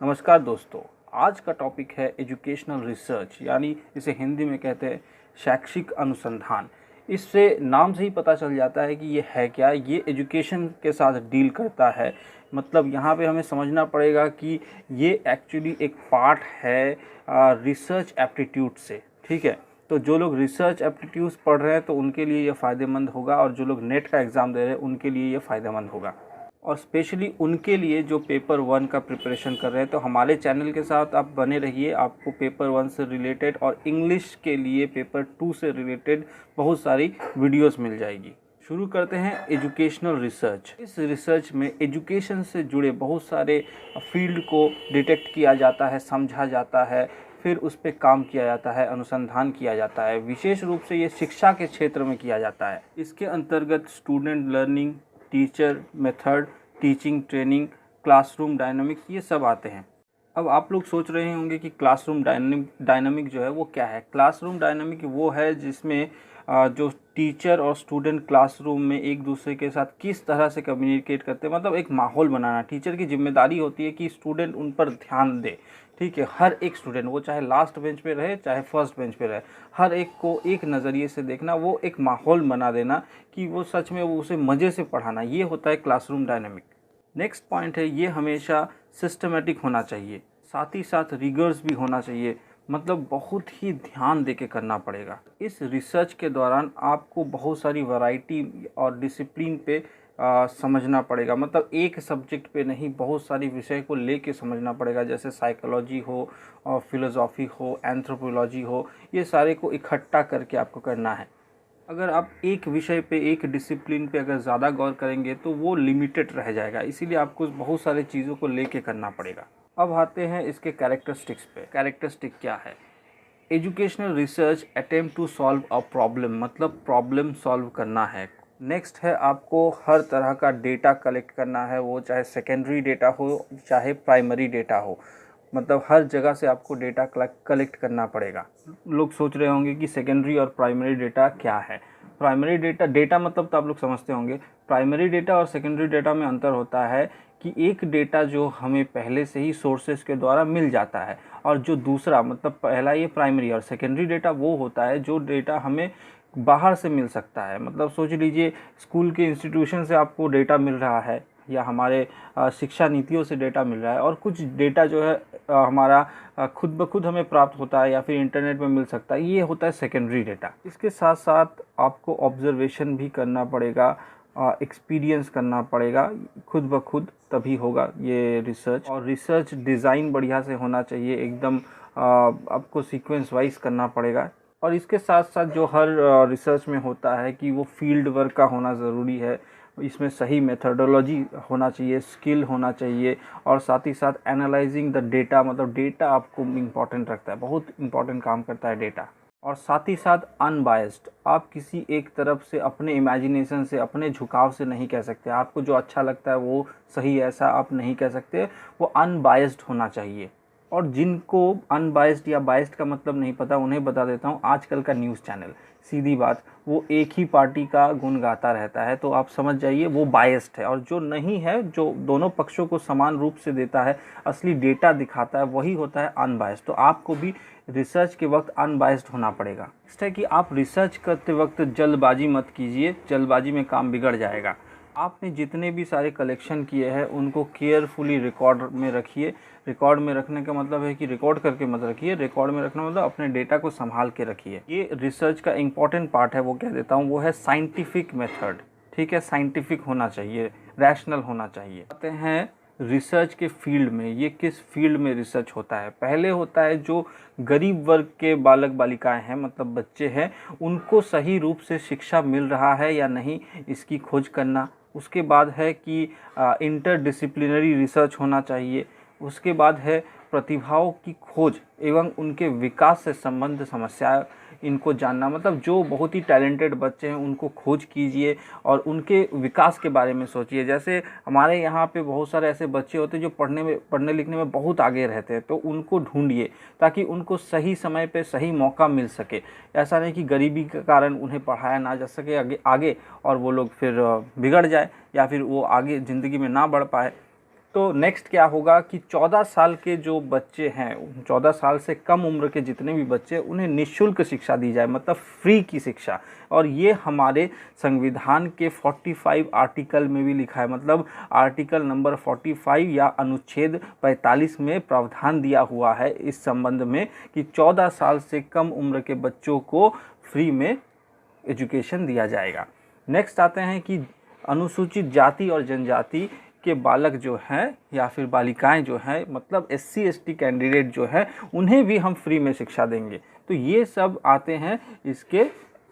नमस्कार दोस्तों। आज का टॉपिक है एजुकेशनल रिसर्च, यानी इसे हिंदी में कहते हैं शैक्षिक अनुसंधान। इससे नाम से ही पता चल जाता है कि ये है क्या। ये एजुकेशन के साथ डील करता है। मतलब यहाँ पे हमें समझना पड़ेगा कि ये एक्चुअली एक पार्ट है रिसर्च एप्टीट्यूड से। ठीक है, तो जो लोग रिसर्च एप्टीट्यूड्स पढ़ रहे हैं तो उनके लिए ये फ़ायदेमंद होगा, और जो लोग नेट का एग्ज़ाम दे रहे हैं उनके लिए ये फ़ायदेमंद होगा, और स्पेशली उनके लिए जो पेपर 1 का प्रिपरेशन कर रहे हैं। तो हमारे चैनल के साथ आप बने रहिए, आपको पेपर 1 से रिलेटेड और इंग्लिश के लिए पेपर 2 से रिलेटेड बहुत सारी वीडियोस मिल जाएगी। शुरू करते हैं एजुकेशनल रिसर्च। इस रिसर्च में एजुकेशन से जुड़े बहुत सारे फील्ड को डिटेक्ट किया जाता है, समझा जाता है, फिर उस पर काम किया जाता है, अनुसंधान किया जाता है। विशेष रूप से ये शिक्षा के क्षेत्र में किया जाता है। इसके अंतर्गत student learning, teacher method, teaching training, classroom dynamics, ये सब आते हैं। अब आप लोग सोच रहे होंगे कि क्लासरूम डायनामिक जो है वो क्या है। क्लासरूम डायनामिक वो है जिसमें जो टीचर और स्टूडेंट क्लासरूम में एक दूसरे के साथ किस तरह से कम्युनिकेट करते हैं, मतलब एक माहौल बनाना। टीचर की जिम्मेदारी होती है कि स्टूडेंट उन पर ध्यान दे। ठीक है, हर एक स्टूडेंट, वो चाहे लास्ट बेंच पे रहे चाहे फर्स्ट बेंच पे रहे, हर एक को एक नज़रिए से देखना, वो एक माहौल बना देना कि वो सच में वो उसे मज़े से पढ़ाना। ये होता है क्लासरूम डायनामिक। नेक्स्ट पॉइंट है, ये हमेशा सिस्टमेटिक होना चाहिए, साथ ही साथ रिगर्स भी होना चाहिए। मतलब बहुत ही ध्यान देके करना पड़ेगा। इस रिसर्च के दौरान आपको बहुत सारी वैरायटी और डिसिप्लिन पे समझना पड़ेगा। मतलब एक सब्जेक्ट पे नहीं, बहुत सारी विषय को लेके समझना पड़ेगा। जैसे साइकोलॉजी हो और फिलोसॉफी हो, एंथ्रोपोलॉजी हो, ये सारे को इकट्ठा करके आपको करना है। अगर आप एक विषय पे, एक डिसिप्लिन पे अगर ज़्यादा गौर करेंगे तो वो लिमिटेड रह जाएगा। इसीलिए आपको बहुत सारी चीज़ों को लेके करना पड़ेगा। अब आते हैं इसके कैरेक्टरिस्टिक्स पे। कैरेक्टरिस्टिक क्या है? Educational research attempt to solve a problem, मतलब प्रॉब्लम सॉल्व करना है। नेक्स्ट है, आपको हर तरह का डेटा कलेक्ट करना है, वो चाहे सेकेंडरी डेटा हो चाहे प्राइमरी डेटा हो। मतलब हर जगह से आपको डेटा कलेक्ट करना पड़ेगा। लोग सोच रहे होंगे कि सेकेंडरी और प्राइमरी डेटा क्या है। प्राइमरी डेटा मतलब तो आप लोग समझते होंगे। प्राइमरी डेटा और सेकेंडरी डेटा में अंतर होता है कि एक डेटा जो हमें पहले से ही सोर्सेज के द्वारा मिल जाता है, और जो दूसरा, मतलब पहला ये प्राइमरी, और सेकेंडरी डेटा वो होता है जो डेटा हमें बाहर से मिल सकता है। मतलब सोच लीजिए, स्कूल के इंस्टीट्यूशन से आपको डेटा मिल रहा है, या हमारे शिक्षा नीतियों से डेटा मिल रहा है, और कुछ डेटा जो है हमारा खुद ब खुद हमें प्राप्त होता है या फिर इंटरनेट में मिल सकता है। ये होता है सेकेंडरी डेटा। इसके साथ साथ आपको ऑब्जर्वेशन भी करना पड़ेगा, एक्सपीरियंस करना पड़ेगा खुद ब खुद, तभी होगा ये रिसर्च। और रिसर्च डिज़ाइन बढ़िया से होना चाहिए, एकदम आपको सीक्वेंस वाइज करना पड़ेगा। और इसके साथ साथ जो हर रिसर्च में होता है कि वो फील्ड वर्क का होना ज़रूरी है। इसमें सही मेथडोलॉजी होना चाहिए, स्किल होना चाहिए, और साथ ही साथ एनालाइजिंग द डेटा, मतलब डेटा आपको इम्पॉर्टेंट रखता है, बहुत इंपॉर्टेंट काम करता है डेटा। और साथ ही साथ अनबायस्ड, आप किसी एक तरफ से अपने इमेजिनेशन से, अपने झुकाव से नहीं कह सकते। आपको जो अच्छा लगता है वो सही, ऐसा आप नहीं कह सकते। वो अनबायस्ड होना चाहिए। और जिनको अनबायस्ड या बायस्ड का मतलब नहीं पता, उन्हें बता देता हूँ, आजकल का न्यूज़ चैनल, सीधी बात, वो एक ही पार्टी का गुण गाता रहता है, तो आप समझ जाइए वो बायस्ड है। और जो नहीं है, जो दोनों पक्षों को समान रूप से देता है, असली डेटा दिखाता है, वही होता है अनबायस्ड। तो आपको भी रिसर्च के वक्त अनबायस्ड होना पड़ेगा। नेक्स्ट है कि आप रिसर्च करते वक्त जल्दबाजी मत कीजिए, जल्दबाजी में काम बिगड़ जाएगा। आपने जितने भी सारे कलेक्शन किए हैं उनको केयरफुली रिकॉर्ड में रखिए। रिकॉर्ड में रखने का मतलब है कि रिकॉर्ड करके मत रखिए, रिकॉर्ड में रखना मतलब अपने डेटा को संभाल के रखिए। ये रिसर्च का इम्पॉर्टेंट पार्ट है, वो कह देता हूँ, वो है साइंटिफिक मेथड। ठीक है, साइंटिफिक होना चाहिए, रैशनल होना चाहिए। आते हैं रिसर्च के फील्ड में। ये किस फील्ड में रिसर्च होता है? पहले होता है जो गरीब वर्ग के बालक बालिकाएं हैं, मतलब बच्चे हैं, उनको सही रूप से शिक्षा मिल रहा है या नहीं, इसकी खोज करना। उसके बाद है कि इंटरडिसिप्लिनरी रिसर्च होना चाहिए। उसके बाद है प्रतिभाओं की खोज एवं उनके विकास से संबंधित समस्या, इनको जानना। मतलब जो बहुत ही टैलेंटेड बच्चे हैं उनको खोज कीजिए और उनके विकास के बारे में सोचिए। जैसे हमारे यहाँ पे बहुत सारे ऐसे बच्चे होते हैं जो पढ़ने लिखने में बहुत आगे रहते हैं, तो उनको ढूंढिए ताकि उनको सही समय पे सही मौका मिल सके। ऐसा नहीं कि गरीबी के कारण उन्हें पढ़ाया ना जा सके आगे और वो लोग फिर बिगड़ जाए या फिर वो आगे ज़िंदगी में ना बढ़ पाए। तो नेक्स्ट क्या होगा कि 14 साल के जो बच्चे हैं, 14 साल से कम उम्र के जितने भी बच्चे, उन्हें निःशुल्क शिक्षा दी जाए, मतलब फ्री की शिक्षा। और ये हमारे संविधान के 45 आर्टिकल में भी लिखा है, मतलब आर्टिकल नंबर 45 या अनुच्छेद 45 में प्रावधान दिया हुआ है इस संबंध में कि 14 साल से कम उम्र के बच्चों को फ्री में एजुकेशन दिया जाएगा। नेक्स्ट आते हैं कि अनुसूचित जाति और जनजाति के बालक जो हैं या फिर बालिकाएं जो हैं, मतलब SC ST कैंडिडेट जो हैं, उन्हें भी हम फ्री में शिक्षा देंगे। तो ये सब आते हैं इसके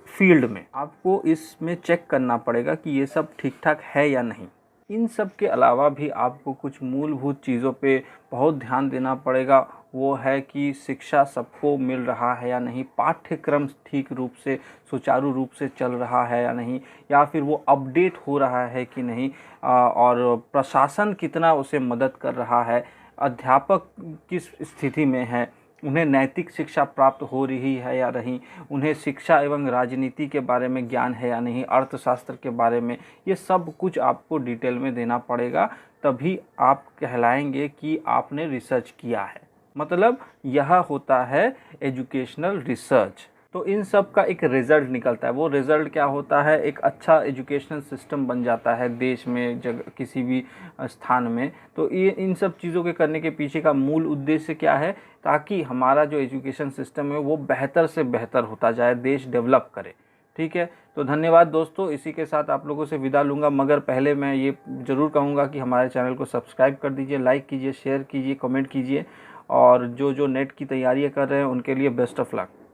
फील्ड में। आपको इसमें चेक करना पड़ेगा कि ये सब ठीक ठाक है या नहीं। इन सब के अलावा भी आपको कुछ मूलभूत चीज़ों पे बहुत ध्यान देना पड़ेगा। वो है कि शिक्षा सबको मिल रहा है या नहीं, पाठ्यक्रम ठीक रूप से सुचारू रूप से चल रहा है या नहीं, या फिर वो अपडेट हो रहा है कि नहीं, और प्रशासन कितना उसे मदद कर रहा है, अध्यापक किस स्थिति में है, उन्हें नैतिक शिक्षा प्राप्त हो रही है या नहीं, उन्हें शिक्षा एवं राजनीति के बारे में ज्ञान है या नहीं, अर्थशास्त्र के बारे में, ये सब कुछ आपको डिटेल में देना पड़ेगा। तभी आप कहलाएंगे कि आपने रिसर्च किया है। मतलब यह होता है एजुकेशनल रिसर्च। तो इन सब का एक रिज़ल्ट निकलता है। वो रिज़ल्ट क्या होता है, एक अच्छा एजुकेशनल सिस्टम बन जाता है देश में, जगह किसी भी स्थान में। तो ये इन सब चीज़ों के करने के पीछे का मूल उद्देश्य क्या है, ताकि हमारा जो एजुकेशन सिस्टम है वो बेहतर से बेहतर होता जाए, देश डेवलप करे। ठीक है, तो धन्यवाद दोस्तों। इसी के साथ आप लोगों से विदा लूँगा, मगर पहले मैं ये ज़रूर कहूँगा कि हमारे चैनल को सब्सक्राइब कर दीजिए, लाइक कीजिए, शेयर कीजिए, कमेंट कीजिए। और जो नेट की तैयारियाँ कर रहे हैं उनके लिए बेस्ट ऑफ लक।